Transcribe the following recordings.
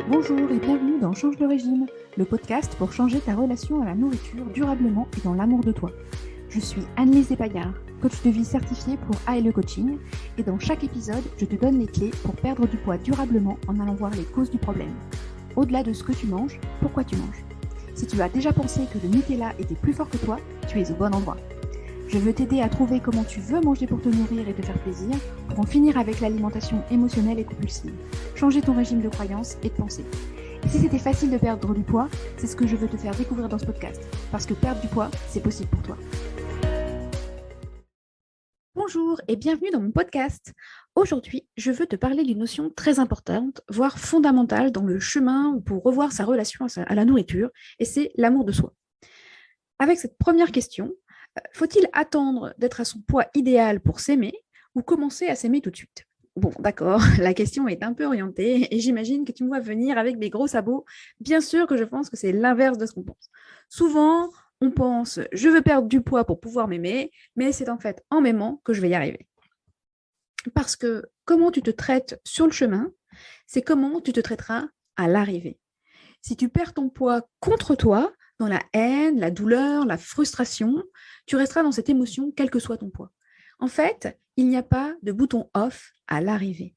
Bonjour et bienvenue dans Change de régime, le podcast pour changer ta relation à la nourriture durablement et dans l'amour de toi. Je suis Annelise Despaillard, coach de vie certifiée pour ALE Coaching, et dans chaque épisode, je te donne les clés pour perdre du poids durablement en allant voir les causes du problème. Au-delà de ce que tu manges, pourquoi tu manges. Si tu as déjà pensé que le Nutella était plus fort que toi, tu es au bon endroit. Je veux t'aider à trouver comment tu veux manger pour te nourrir et te faire plaisir, pour en finir avec l'alimentation émotionnelle et compulsive, changer ton régime de croyances et de pensée. Et si c'était facile de perdre du poids, c'est ce que je veux te faire découvrir dans ce podcast, parce que perdre du poids, c'est possible pour toi. Bonjour et bienvenue dans mon podcast. Aujourd'hui, je veux te parler d'une notion très importante, voire fondamentale dans le chemin ou pour revoir sa relation à la nourriture, et c'est l'amour de soi. Avec cette première question, faut-il attendre d'être à son poids idéal pour s'aimer ou commencer à s'aimer tout de suite? Bon, d'accord, la question est un peu orientée et j'imagine que tu me vois venir avec des gros sabots. Bien sûr que je pense que c'est l'inverse de ce qu'on pense. Souvent, on pense « je veux perdre du poids pour pouvoir m'aimer », mais c'est en fait en m'aimant que je vais y arriver. Parce que comment tu te traites sur le chemin, c'est comment tu te traiteras à l'arrivée. Si tu perds ton poids contre toi, dans la haine, la douleur, la frustration, tu resteras dans cette émotion quel que soit ton poids. En fait, il n'y a pas de bouton off à l'arrivée.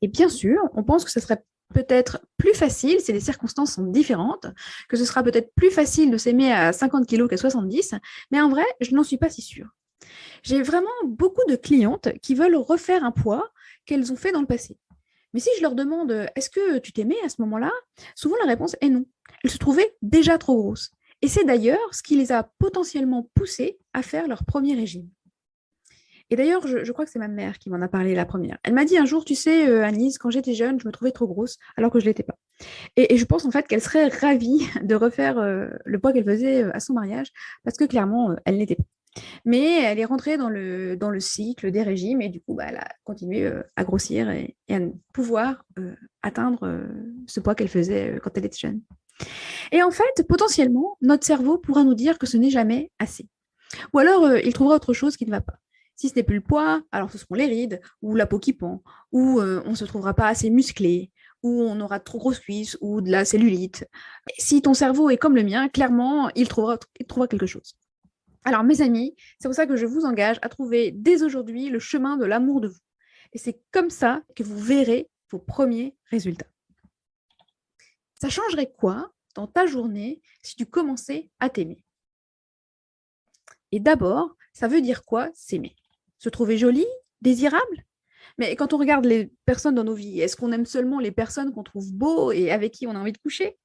Et bien sûr, on pense que ce serait peut-être plus facile si les circonstances sont différentes, que ce sera peut-être plus facile de s'aimer à 50 kg qu'à 70, mais en vrai, je n'en suis pas si sûre. J'ai vraiment beaucoup de clientes qui veulent refaire un poids qu'elles ont fait dans le passé. Mais si je leur demande « est-ce que tu t'aimais à ce moment-là ?» souvent la réponse est non. Elles se trouvaient déjà trop grosses. Et c'est d'ailleurs ce qui les a potentiellement poussées à faire leur premier régime. Et d'ailleurs, je crois que c'est ma mère qui m'en a parlé la première. Elle m'a dit un jour, tu sais, Annelise, quand j'étais jeune, je me trouvais trop grosse, alors que je ne l'étais pas. Et je pense en fait qu'elle serait ravie de refaire le poids qu'elle faisait à son mariage, parce que clairement, elle n'était pas. Mais elle est rentrée dans le cycle des régimes et du coup, elle a continué à grossir et à pouvoir atteindre ce poids qu'elle faisait quand elle était jeune. Et en fait, potentiellement, notre cerveau pourra nous dire que ce n'est jamais assez. Ou alors, il trouvera autre chose qui ne va pas. Si ce n'est plus le poids, alors ce seront les rides, ou la peau qui pend, ou on ne se trouvera pas assez musclé, ou on aura trop grosses cuisses, ou de la cellulite. Et si ton cerveau est comme le mien, clairement, il trouvera quelque chose. Alors, mes amis, c'est pour ça que je vous engage à trouver dès aujourd'hui le chemin de l'amour de vous. Et c'est comme ça que vous verrez vos premiers résultats. Ça changerait quoi dans ta journée si tu commençais à t'aimer? Et d'abord, ça veut dire quoi s'aimer? Se trouver jolie, désirable? Mais quand on regarde les personnes dans nos vies, est-ce qu'on aime seulement les personnes qu'on trouve beaux et avec qui on a envie de coucher?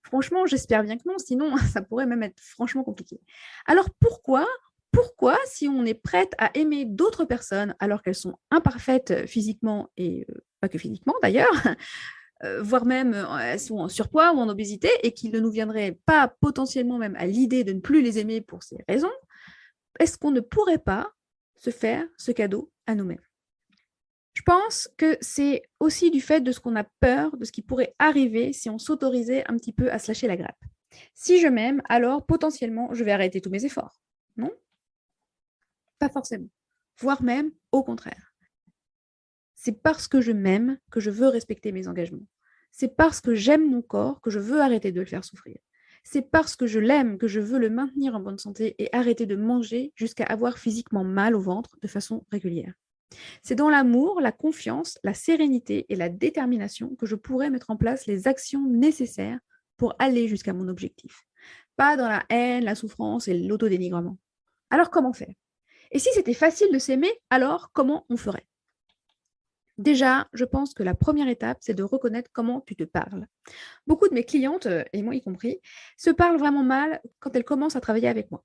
Franchement, j'espère bien que non, sinon ça pourrait même être franchement compliqué. Alors pourquoi, si on est prête à aimer d'autres personnes alors qu'elles sont imparfaites physiquement et pas que physiquement d'ailleurs, voire même elles sont en surpoids ou en obésité et qu'il ne nous viendrait pas potentiellement même à l'idée de ne plus les aimer pour ces raisons, est-ce qu'on ne pourrait pas se faire ce cadeau à nous-mêmes? Je pense que c'est aussi du fait de ce qu'on a peur, de ce qui pourrait arriver si on s'autorisait un petit peu à se lâcher la grappe. Si je m'aime, alors potentiellement, je vais arrêter tous mes efforts. Non? Pas forcément. Voire même au contraire. C'est parce que je m'aime que je veux respecter mes engagements. C'est parce que j'aime mon corps que je veux arrêter de le faire souffrir. C'est parce que je l'aime que je veux le maintenir en bonne santé et arrêter de manger jusqu'à avoir physiquement mal au ventre de façon régulière. C'est dans l'amour, la confiance, la sérénité et la détermination que je pourrais mettre en place les actions nécessaires pour aller jusqu'à mon objectif. Pas dans la haine, la souffrance et l'autodénigrement. Alors comment faire? Et si c'était facile de s'aimer, alors comment on ferait? Déjà, je pense que la première étape, c'est de reconnaître comment tu te parles. Beaucoup de mes clientes, et moi y compris, se parlent vraiment mal quand elles commencent à travailler avec moi.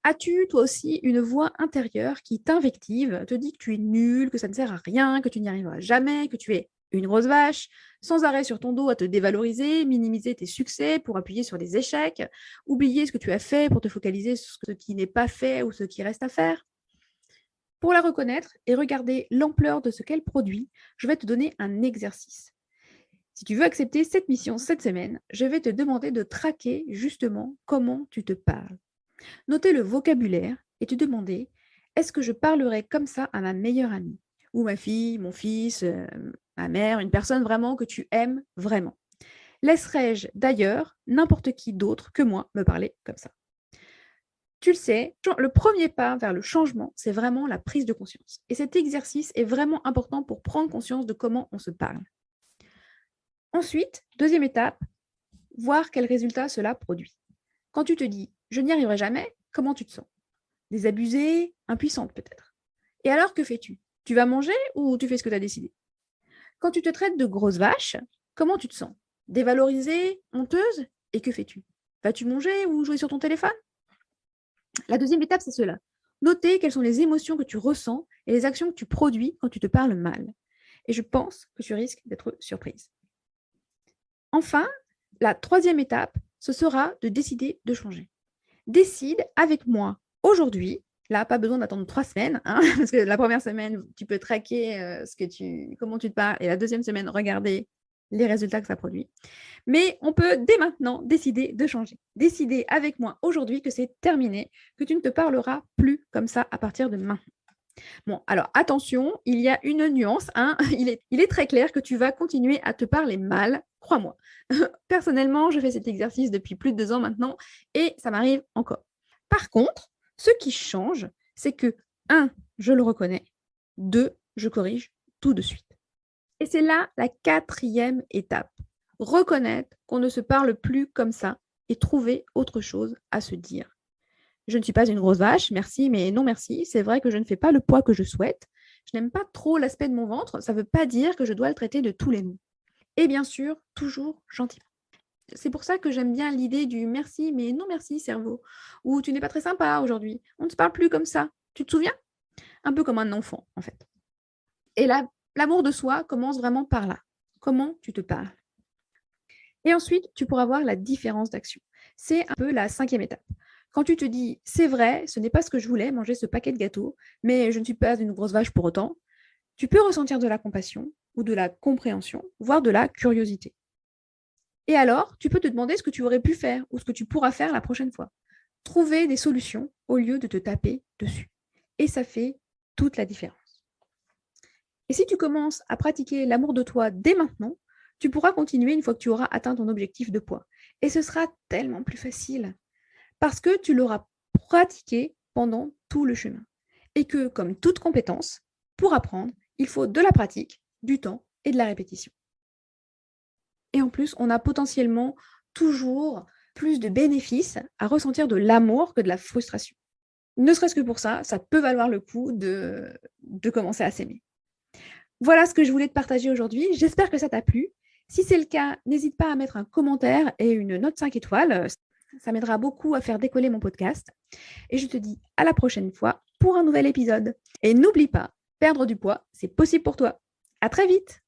As-tu, toi aussi, une voix intérieure qui t'invective, te dit que tu es nul, que ça ne sert à rien, que tu n'y arriveras jamais, que tu es une grosse vache, sans arrêt sur ton dos à te dévaloriser, minimiser tes succès pour appuyer sur des échecs, oublier ce que tu as fait pour te focaliser sur ce qui n'est pas fait ou ce qui reste à faire? Pour la reconnaître et regarder l'ampleur de ce qu'elle produit, je vais te donner un exercice. Si tu veux accepter cette mission cette semaine, je vais te demander de traquer justement comment tu te parles. Notez le vocabulaire et te demander Est-ce que je parlerais comme ça à ma meilleure amie ou ma fille, mon fils, ma mère, une personne vraiment que tu aimes vraiment? Laisserais-je d'ailleurs n'importe qui d'autre que moi me parler comme ça? Tu le sais, le premier pas vers le changement, c'est vraiment la prise de conscience. Et cet exercice est vraiment important pour prendre conscience de comment on se parle. Ensuite, deuxième étape, voir quel résultat cela produit. Quand tu te dis je n'y arriverai jamais, comment tu te sens? Désabusée, impuissante peut-être. Et alors, que fais-tu? Tu vas manger ou tu fais ce que tu as décidé? Quand tu te traites de grosse vache, comment tu te sens? Dévalorisée, honteuse? Et que fais-tu? Vas-tu manger ou jouer sur ton téléphone? La deuxième étape, c'est cela. Noter quelles sont les émotions que tu ressens et les actions que tu produis quand tu te parles mal. Et je pense que tu risques d'être surprise. Enfin, la troisième étape, ce sera de décider de changer. Décide avec moi aujourd'hui. Là, pas besoin d'attendre 3 semaines, hein, parce que la première semaine, tu peux traquer comment tu te parles, et la deuxième semaine, regarder les résultats que ça produit. Mais on peut dès maintenant décider de changer. Décider avec moi aujourd'hui que c'est terminé, que tu ne te parleras plus comme ça à partir de maintenant. Bon, alors attention, il y a une nuance, hein. Il est très clair que tu vas continuer à te parler mal, crois-moi. Personnellement, je fais cet exercice depuis plus de 2 ans maintenant et ça m'arrive encore. Par contre, ce qui change, c'est que 1, je le reconnais, 2, je corrige tout de suite. Et c'est là la 4e étape. Reconnaître qu'on ne se parle plus comme ça et trouver autre chose à se dire. Je ne suis pas une grosse vache, merci, mais non merci. C'est vrai que je ne fais pas le poids que je souhaite. Je n'aime pas trop l'aspect de mon ventre. Ça ne veut pas dire que je dois le traiter de tous les noms. Et bien sûr, toujours gentiment. C'est pour ça que j'aime bien l'idée du merci, mais non merci, cerveau. Ou tu n'es pas très sympa aujourd'hui. On ne se parle plus comme ça. Tu te souviens? Un peu comme un enfant, en fait. Et là, l'amour de soi commence vraiment par là. Comment tu te parles? Et ensuite, tu pourras voir la différence d'action. C'est un peu la 5e étape. Quand tu te dis, c'est vrai, ce n'est pas ce que je voulais, manger ce paquet de gâteaux, mais je ne suis pas une grosse vache pour autant, tu peux ressentir de la compassion ou de la compréhension, voire de la curiosité. Et alors, tu peux te demander ce que tu aurais pu faire ou ce que tu pourras faire la prochaine fois. Trouver des solutions au lieu de te taper dessus. Et ça fait toute la différence. Et si tu commences à pratiquer l'amour de toi dès maintenant, tu pourras continuer une fois que tu auras atteint ton objectif de poids. Et ce sera tellement plus facile parce que tu l'auras pratiqué pendant tout le chemin. Et que, comme toute compétence, pour apprendre, il faut de la pratique, du temps et de la répétition. Et en plus, on a potentiellement toujours plus de bénéfices à ressentir de l'amour que de la frustration. Ne serait-ce que pour ça, ça peut valoir le coup de commencer à s'aimer. Voilà ce que je voulais te partager aujourd'hui. J'espère que ça t'a plu. Si c'est le cas, n'hésite pas à mettre un commentaire et une note 5 étoiles. Ça m'aidera beaucoup à faire décoller mon podcast. Et je te dis à la prochaine fois pour un nouvel épisode. Et n'oublie pas, perdre du poids, c'est possible pour toi. À très vite!